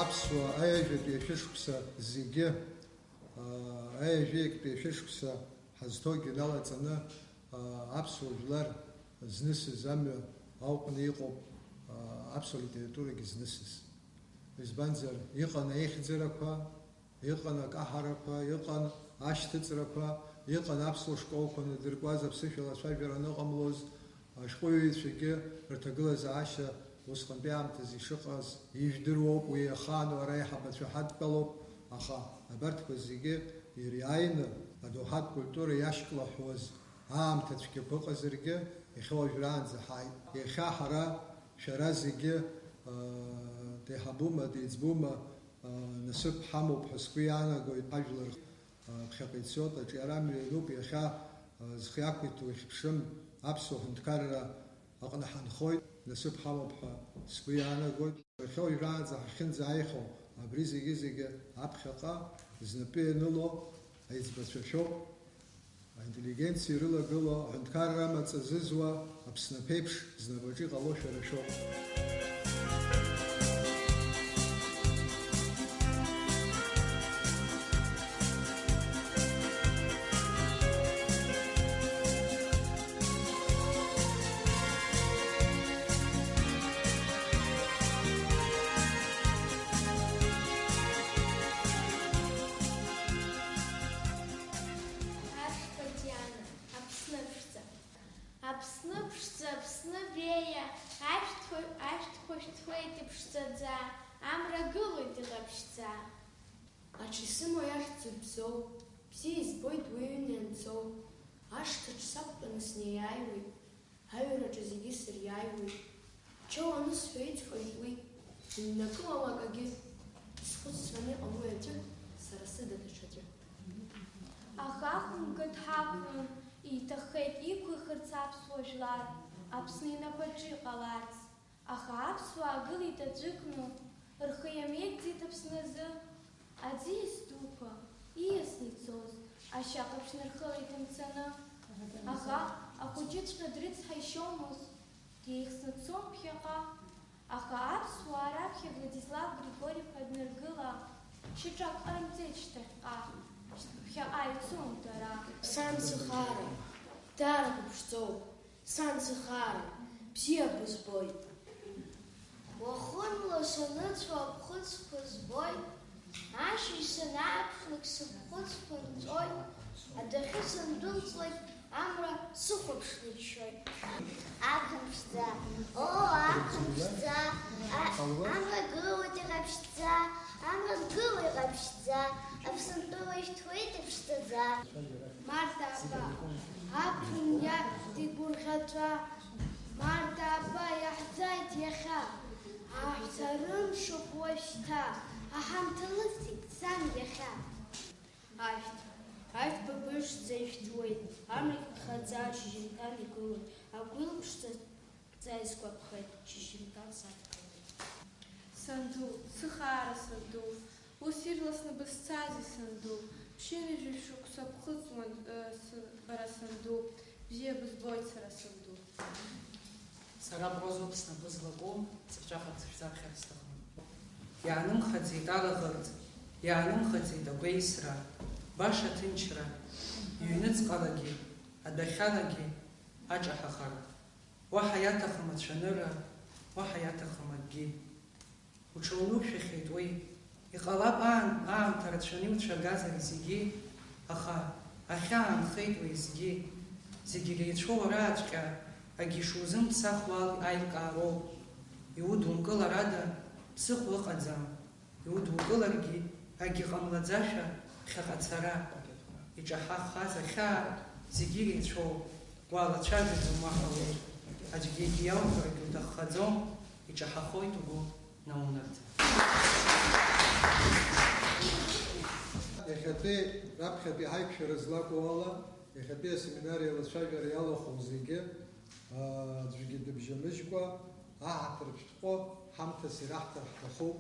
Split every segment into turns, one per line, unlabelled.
аԥсуа аиажәатәи ашәышықәса зегьы аиажәиактәи ашәышықәса ҳазҭогьы налаҵаны аԥсуа жәлар знысыз амҩа ауҟны иҟоуп аԥсуа литературагьы знысыз. Избанзар, иҟан аихьӡарақәа, иҟан акаҳарақәа, иҟан ашьҭыҵрақәа, иҟан аԥсуа школқәа надыркуаз аԥсышәала ацәажәара аныҟамлоз, ашәҟәыҩҩцәагьы рҭагылазаашьа усҟантәи аамҭаз ишыҟаз ижәдыруоуп, уи ахаан уара аиҳабацәа ҳадтәалоуп, аха абарҭқәа зегьы ириааины адоуҳатә культура иашьклаҳәуаз аамҭа цәгьақәа ыҟазаргьы иахьа уажәраанӡа ҳааит. Иахьа ҳара шәара зегьы деиҳабума, деиҵбума, насыԥ ҳамоуп ҳәа сгәы иаанагоит. Ажәлар ԥхьаҟа ицоит, аҿиара мҩа иануп, иахьа зхы иақәиҭу ихьԥшым аԥсуа ҳәынҭқарра аҟны ҳанхоит, насыԥ ҳамоуп ҳәа сгәы иаанагоит. Иахьа уажәраанӡа ҳахьынӡааихо абри зегьы аԥхьаҟа знапы ианыло аиҵбацәа шәоуп, аинтеллигенциа ирылагыло, аҳәынҭқарра амаҵ азызуа аԥснаԥеиԥш знапаҿы иҟало шәара шәоуп.
Аҽисымоу иахьӡу бзоу, бзиа избоит уи аҩны ианцоу, ашҭаҿ сақәтәаны снеиааиуеит, аҩраҿы зегьы сыриааиуеит, џьоу анысҳәа иҵҳәоит уи, иннакылом акагьы, исхәыцраны иҟам уи аӡәы, сара сыда даҽаӡәы.
Аха хәымга дҳақәлон, иҭаххеит иқәихырц аԥсуа жәлар, Аԥсны инапаҿы иҟаларц, аха аԥсуаа гылеит аӡәыкны, рхы иамеигӡеит Аԥсназы. Аӡиас дуқәа ииасны ицоз, ашьа ҟаԥшь нархылеит имцаны, аха ахәыҷыҵәҟьа дрыцҳаишьомызт, деихсны дцон ԥхьаҟа, аха аԥсуаа раԥхьа Владислав Григорьев-ҳәа днаргыла, шьаҿак ҟарымҵеит шьҭахьҟа, ԥхьаҟа ицон дара.
Сан сыхаара, дара быԥшӡоуп, сан сыхаара, бзиа бызбоит.
Уахынла саныцәо аԥхыӡқәа збоит, ашьыжь санааԥшлак сыԥхыӡқәа нҵоит, адәахьы сандәылҵлак амра сыхәаԥшны иччоит.
Аԥхын-ԥшӡа, аԥхын-ԥшӡа, амра гылоит иҟаԥшьӡа, амра гыло иҟаԥшьӡа, Аԥсынтәыла ишьҭуеит иԥшӡаӡа.
Марҭа аба, аԥхын иаҳәт игәырӷьаҵәа, Марҭа аба иаҳзааит иахьа, аҳәсарымшуп уажәшьҭа, аҳамҭа лысит сан иахьа.
Ашәҭ бабышӡа ишәҭуеит, амрагь ԥхаӡа шьыжьымҭан игылоит, агәил ԥшӡа изгәаԥхеит, шьыжьымҭан садгылоит.
Санду, сыхаара санду, ус ирласны бызцази санду, ԥшьынҩажәи шықәса ԥхыӡуан бара санду, бзиа бызбоит сара санду.
Сара прозоуп снапы злаку, сырҿаҳарц шәзаԥхьарц сҭахым. Иаанымхаӡеит алаӷырӡ, иаанымхаӡеит агәеисра, баша ҭынчра, иҩныҵҟалагьы, адәахьалагьы, аҿаҳахара. Уаҳа иаҭахым ацәаныра, уаҳа иаҭахым акгьы. Уҽылнушәахьеит уи, иҟалап аамҭа рацәаны иуцәагазар зегьы, аха ахьаанхеит уеизгьы. Зегьы иреицәоу уараҵәҟьа, агьы шузымԥсахуа аилкаароуп. Иудумкыларада ԥсыхәа ыҟаӡам, иудукыларгьы агьы ҟамлаӡашәа ԥхьаҟа цара. Иҿаҳахаз ахьаа зегьы иреицәоуп, уалацәажәаӡом уаҳа уи. Аӡәгьы егьи иауҳәаргьы уҭаххаӡом, иҿаҳахоит угәы наунарӡа.
Иахьатәи раԥхьатәи ҳаиқәшәара злаку ала, иахьатәи асеминар еилацәажәара иалахәу зегьы аӡәгьы дыбжьамыжькәа аҳаҭыр шәҭҟәы ҳамҭас ираҳҭар ҳҭахуп.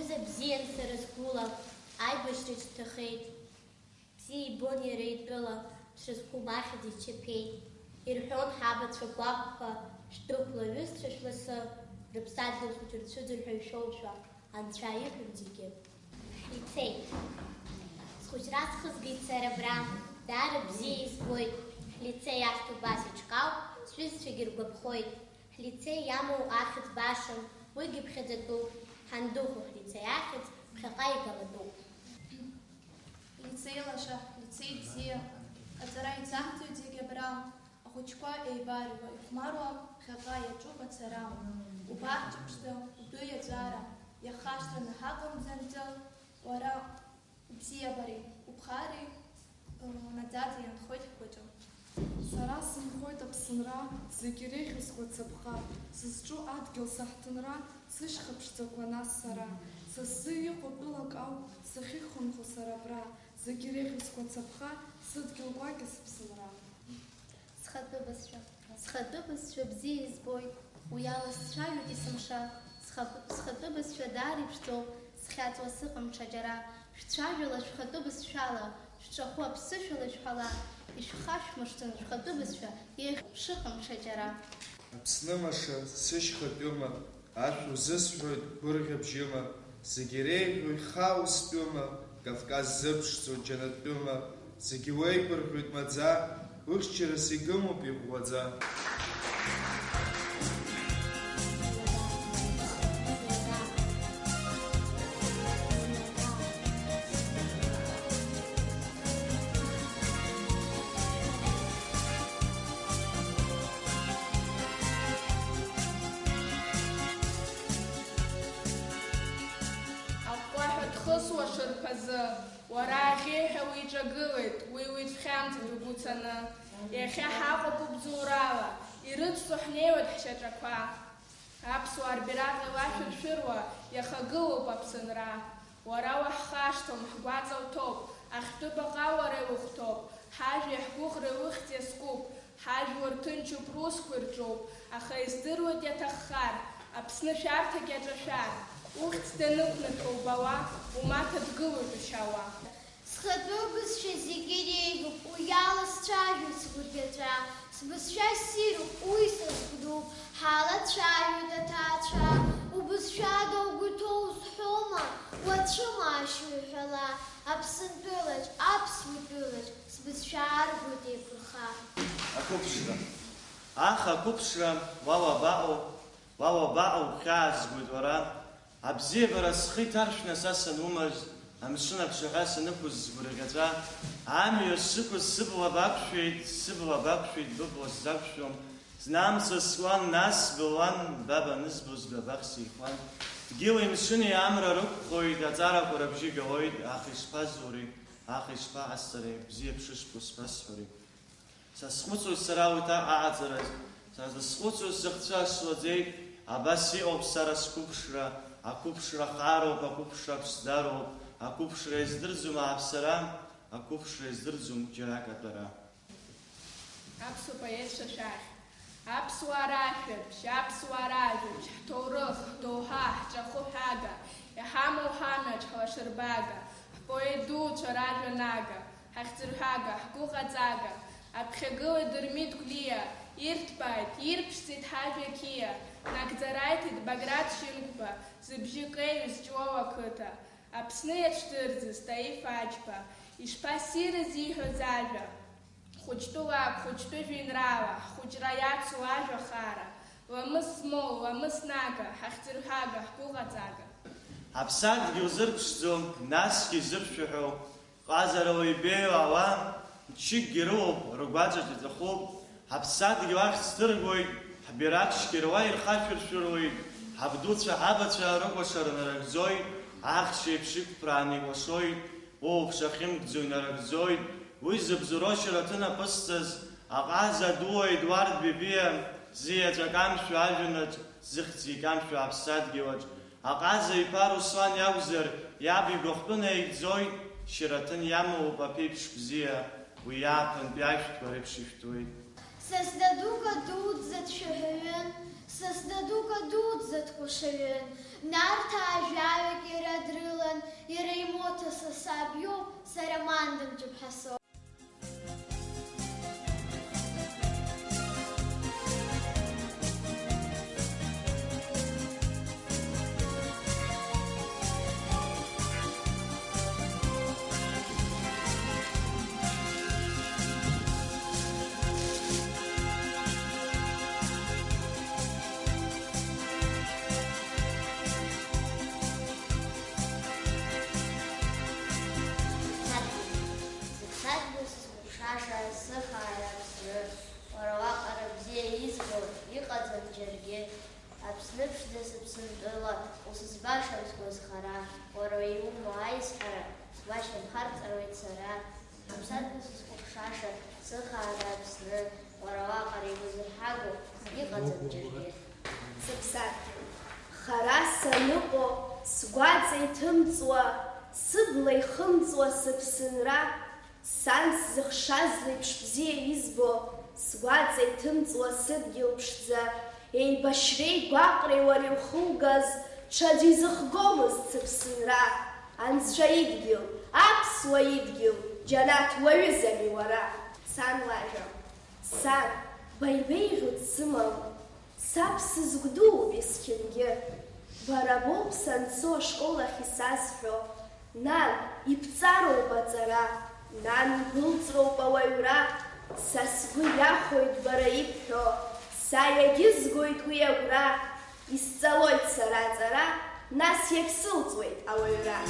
Аҩыза бзиан сара сгәыла, аибашьраҿ сҭахеит. Бзиа ибон иара итәыла, дшазқәым ахьӡ ичаԥеит. Ирҳәон ҳабацәа гәаҟқәа, шәдәықәла ҩызцәа шәласы, рыԥсадгьыл хәыҷы рцәыӡырҳәа ишәоушәа, анцәа иҳәон зегьы. Ҳицеит. Схәыҷра схызгеит сара абра, даара бзиа избоит. Ҳлицеи ахьҭа убас иҿкаау, сҩызцәагьы ргәаԥхоит. Ҳлицеи иамоу ахьӡ башан, уигьы ԥхьаӡатәуп. Ҳандухо ҳлицеи ахьӡ, ԥхьаҟа игалатәуп.
Лицеи лаша, лицеи бзиа, аҵара иӡаҳҵоит зегьы абра, ахәыҷқәа еибарҩуа, ихәмаруа, ԥхьаҟа иаҿуп ацара. Убаҳчаԥшӡа, удәы иаҵәара, иахашҭраны ҳаҟамӡанӡа, уара убзиабареи, уԥхареи, наӡаӡа ианхоит ҳхәыҷы.
Сара сынхоит Аԥсынра, зегь иреиӷьызкуа цаԥха, сызҿу адгьыл саҳҭынра, сышьха ԥшӡақәа нас сара. Са сзы иҟоу тәылак ауп, сахьихәынхо сара абра, зегь иреиӷьызкуа цаԥха, сыдгьыл гәакьа сыԥсынра.
Схатәы бызшәа бзиа избоит, уи ала сцәажәоит есымша. Схатәы бызшәа даара иԥшӡоуп, схьаҵуа сыҟам ҽаџьара. Шәцәажәала шәхатәы бызшәала, шәҿахәы аԥсышәала шәҳәала, ишәхашәмыршҭын шәхатәы бызшәа, шыҟам ҽаџьара.
Аԥсны маша сышьхатәыма, ашә узысҳәоит гәырӷьабжьыма, зегь иреиӷьу ихау стәыма, Кавказ зыԥшӡо џьанатәыма, зегь уеигәырӷьоит маӡа, ухьчарас игымоуп иӷәӷәаӡа.
Хысуа шырԥазы, уара аӷьеиҳәа уиҿагылеит, уи уиҵхьамҵит угәыцаны. Иахьа ҳаҟоуп убзоурала, ирыцҵо ҳнеиуеит ҳшьаҿақәа. Аԥсуаа рбираҟ илашәыршәыруа, иахагылоуп Аԥсынра. Уара уаҳхашҭуам, ҳгәаҵа уҭоуп, ахьтәы баҟа уара иухәҭоуп, ҳажәеи ҳгәыӷреи ухьӡ иазкуп, ҳажәлар ҭынчуп, русқәа ирҿоуп, аха издыруеит иаҭаххар, Аԥсны шәарҭак иаҿашәар. Ухьӡ данықәнаҭәо убауа, умаҭа дгылоит ушьауа.
Схатәы бызшәа зегь иреиӷьуп, уи ала сцәажәоит сгәырӷьаҵәа. Сбызшәа ссируп, уи сазгәдуп, ҳалацәажәоит аҭаацәа. Убызшәа ада угәы иҭоу узҳәома, уацәымаашьо иҳәала. Аԥсынтәылаҿ, аԥсуатәылаҿ, сбызшәа аргоит еиқәырха.
Ақәыԥшра. Ақәыԥшра, уа уабаҟоу, хьаазгоит уара. Абзиабара схы иҭаршәны са санумаз, амшын аԥшаҳәа санықәыз сгәырӷьаҵәа, амҩа сықәыз сыбла бақәшәеит, быбла сзақәшәом. Знамца скуан, нас былуан, баба нызбоз габах сихуан. Дгьыли мшыни амра рықәхоит, аҵарақәа рыбжьы галоит, ах ишԥазури, ах ишԥаҟасҵари, бзиа ԥшышқәа сбасҳәари. Сазхәыцуеит сара уи аҟаҵараз, сазхәыцуеит сыхцәа слаӡеит, абас иҟоуп сара сқәыԥшра. Ақәыԥшра хароуп, ақәыԥшра ԥшӡароуп, ақәыԥшра издырӡом ааԥсара, ақәыԥшра издырӡом џьарак атәара.
Аԥсуа поетцәа шәахь, аԥсуаа рашәабжь, аԥсуаа ражәабжь, ҳҭоурых, ҳдоуҳа, ҳҿахәы ҳәага, иҳамоу ҳамҩаҿ ҳлашарбага, ҳпоет дуцәа ражәанага, ҳахьӡырҳәага, ҳгәыҟаҵага, аԥхьагыла Дырмит Гәлиа, ирҭбааит, ирԥшӡеит ҳажәа қьиа, нагӡараиҭеит Баграт Шьынқәба, зыбжьы кеиҩыз Ҷлоу ақыҭа, Аԥсны иаҽдырӡыз Таиф Аџьба, ишԥассирыз ииҳәоз ажәа, хәыҷтәылаап, хәыҷтәы жәеинраала, ҳхәыҷра иацу ажәа хара, ламыс змоу, ламыс нага, ҳахьӡырҳәага, ҳгәыҟаҵага.
Аԥсадгьыл зырԥшӡом, насгьы зыршәаҳәоу, ҟазарала ибеиауа, мчыкгьы рылоуп, ргәаҵаҿ иҵахуп, ҳаԥсадгьыл ахьӡ ҭыргоит, ҳбираҟ шьқьыруа ирхашәыршәыруеит, ҳабдуцәа, ҳабацәа рыкәашара нарыгӡоит, ахьшь еиԥш иқәԥрааны икәашоит, уоуԥш ахьымгӡо инарыгӡоит, уи зыбзоуроу шьараҭын аԥысҵаз, аҟаза дуа Едуард Бебиа, зиеҵәак амшәо ажәҩанаҿ, зыхьӡ икамшәо аԥсадгьылаҿ, аҟаза иԥа Руслан иакәзар, иаб игәахәтәы наигӡоит, шьараҭын иамоуп аԥеиԥш бзиа, уи иааԥынтәи ашәҭқәа реиԥш ишәҭуеит.
Сасда дука дуӡӡа дшәаҳәаҩын, сасда дука дуӡӡа дкәашаҩын, Нарҭаа жәаҩак иара
саабиоуп, сара маандам џьыԥҳасо.
Аԥсныԥшӡа сыԥсынтәыла, усызбашам сгәазхара, уара иумоу аизҳара, сбашьамхарҵаруеит сара. Аԥсадгьыл сызхәаԥшаша, сыхаара Аԥсны, уара уаҟара игәазырҳагоу, иҟаӡам џьаргьы.
Сыԥсадгьыл, хара саныҟоу, сгәаҵа иҭымҵуа, сыбла ихымҵуа сыԥсынра, сан сзыхшаз леиԥш бзиа избо, сгәаҵа иҭымҵуа сыдгьыл ԥшӡа, еибашьреи гәаҟреи уара иухугаз, ҽаӡә изыхгомызт сыԥсынра. Анцәа идгьыл, аԥсуа идгьыл, џьанаҭ уаҩызами уара. Сан лажәа, сан, баибеиӷьу дсымам, саб сызгәдууп есқьынгьы. Бара боуп санцо ашкол ахь исазҳәо, нан, ибҵароуп аҵара, нан, ибылҵроуп ауаҩра, са сгәы иахәоит бара ибҳәо, са иагьызгоит уи агәра, исҵалоит сара аҵара, нас иагьсылҵуеит ауаҩра.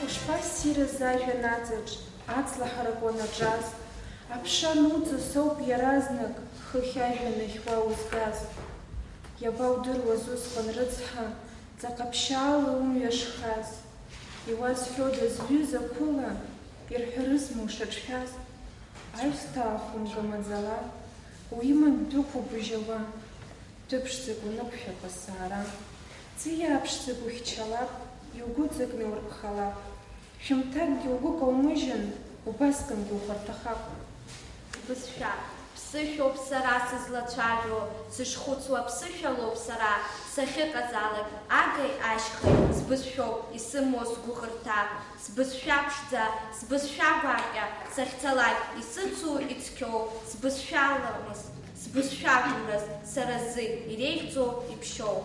Ушԥассирыз ажәа наӡаҿ, аҵлаҳарак уанаҿаз, аԥша нуҵо соуп иаразнак, хыхь ажәа нахьуа узгаз. Иабаудыруаз усҟан рыцҳа, ҵаҟа ԥшьаала умҩа шхаз. Иуазҳәодаз ҩыза қәыла, ирҳәарызма ушаҿшәаз. Аҩсҭаа хәымга маӡала, уиман дәықәубыжьауа, дәыԥшӡак унықәшәақәа саара. Ҵиаа ԥшӡак ухьчалап, иугәыҵакны урԥхалап. Шәымҭакгьы угәы каумыжьын, убасҟангьы ухәарҭахап.
Бызшәа, ԥсышәоуп сара сызлацәажәо, сышхәыцуа ԥсышәалоуп сара, сахьыҟазаалак агеи ашьхеи, сбызшәоуп исымоу сгәыӷырҭа, сбызшәа ԥшӡа, сбызшәа гәакьа, сахьцалак исыцу ицқьоу, сбызшәаламыз, сбызшәагәраз, сара зы иреиӷьӡоу иԥшьоу.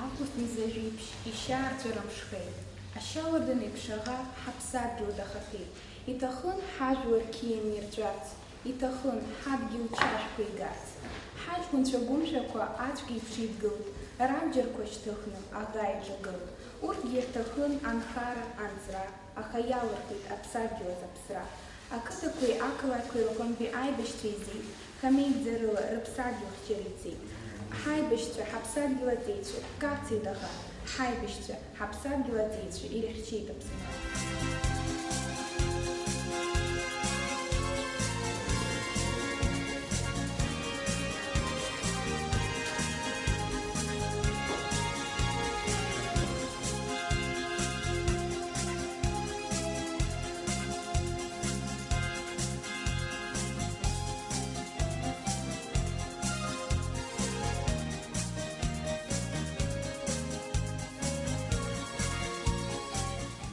Август мзажәиԥшь, ишьаарҵәыра мшхеит, ашьауардын еиԥш аӷа ҳаԥсадгьыл дахахеит. Иҭахын ҳажәлар қьиан ирҵәарц, иҭахын ҳадгьыл чашәқәа игарц. Ҳаҷкәынцәа гәымшәақәа ацәк еиԥш идгылт, рабџьарқәа шьҭыхны аӷа иҿагылт. Урҭгьы ирҭахын анхара, анҵра, аха иалырхит аԥсадгьыл аԥсра. Ақыҭақәеи ақалақьқәеи рҟынтәи аибашьцәа изит, хамеигӡарыла рыԥсадгьыл хьчара ицеит. Ҳаибашьцәа, ҳаԥсадгьыл аҵеицәа, кацеит аӷа. Ҳаибашьцәа, ҳаԥсадгьыл аҵеицәа ирыхьчеит Аԥсны.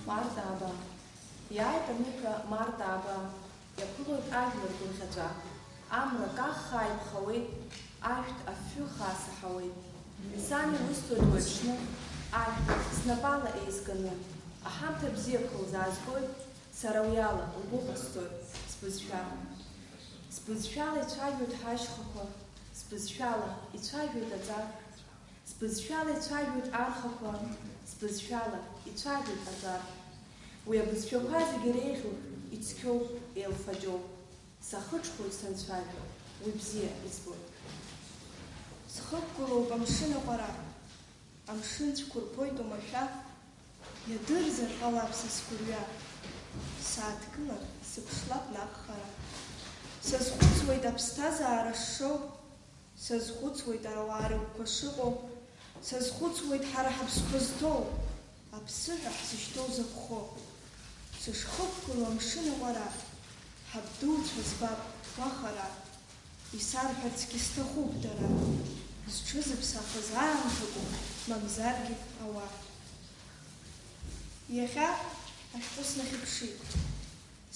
Мартаба. Иааит аныҳәа Мартаба, иаԥылоит ажәлар гәырӷьаҵәа. Амра каххаа иԥхауеит, ашәҭ афҩы хаа саҳауеит. Сан иусҭоит уаҩԥшны, ашәҭ снапала еизганы. Аҳамҭа бзиақәа лзаазгоит, сара уиала угәы ҟасҵоит, сбызшәала. Сбызшәала ицәажәоит ҳашьхақәа, сбызшәала ицәажәоит аҵар. Сбызшәала ицәажәоит архақәа, сбызшәала ицәажәоит аҵар. Уи абызшәақәа зегьы реиӷьуп, ицқьоуп, еилфаџьоуп. Сахыҽхоит санцәажәо, уи бзиа избоит.
Схықәгылоуп амшын аҟәара, амшын цәқәырԥоит омашәа, иадырзар ҟалап са сгәырҩа, сааҭгылар сыԥшлап наҟ хара.
Сазхәыцуеит аԥсҭазаара шшоу, сазхәыцуеит ауаа рыгәқәа шыҟоу, сазхәыцуеит ҳара ҳаԥсқәа зҭоу, аԥсыҳәа ҳзышьҭоу закәхо. Сышхықәгыло амшын аҟәара, ҳабдуцәа збап уахара, исарҳәарцгьы сҭахуп дара, зҽызыԥсахыз аамҭакоуп, мамзаргьы ауаа. Иахьа ашәҟәы снахьыԥшит,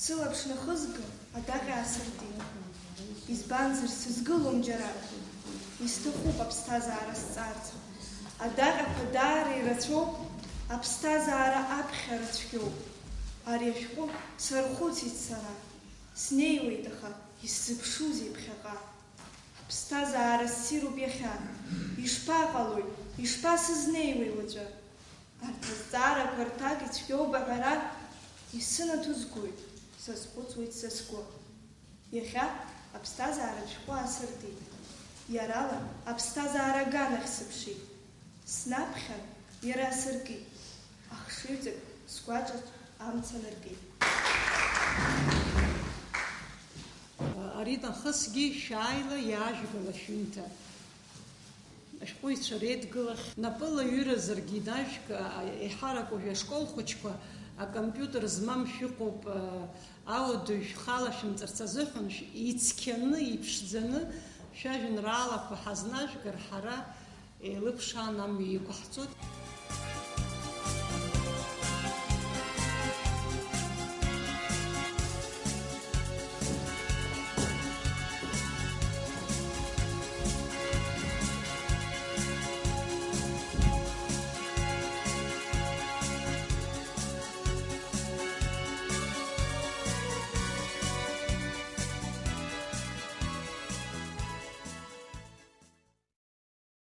сылаԥш нахызга адаҟьа аасыртит. Избанзар сызгылом џьара, исҭахуп аԥсҭазаара сҵарц. Адаҟьақәа даара ирацәоуп, аԥсҭазаара аԥхьара цәгьоуп. Ари ашәҟәы сархәыцит сара, снеиуеит аха исзыԥшузеи ԥхьаҟа. Аԥсҭазаара ссируп иахьа, ишԥаҟалои, ишԥасызнеиуеи уаҵәы. Арҭ азҵаарақәа рҭак ицәгьоуп аҳәара, исынаҭозгоит, сазхәыцуеит са сгәы. Иахьа аԥсҭазаара шәҟәы аасыртит, иарала аԥсҭазаара аганахь сыԥшит. Снаԥхьан иара асыркит, ахшыҩҵак сгәаҿаҿ амца наркит.
Ари нахысгьы шәааила иаажәгала ашәымҭа. Ашәҟәыҩҩцәа реидгылахь напыла ҩыразаргьы инажәк иҳараку ашкол хәыҷқәа акомпиутер змам шәыҟоуп, ауадаҩ шәхала шәымҵарц азыҳәан ицқьаны, иԥшӡаны шәажәеинраалақәа ҳазнажәгар ҳара еилыԥшаан амҩа иқәаҳҵоит.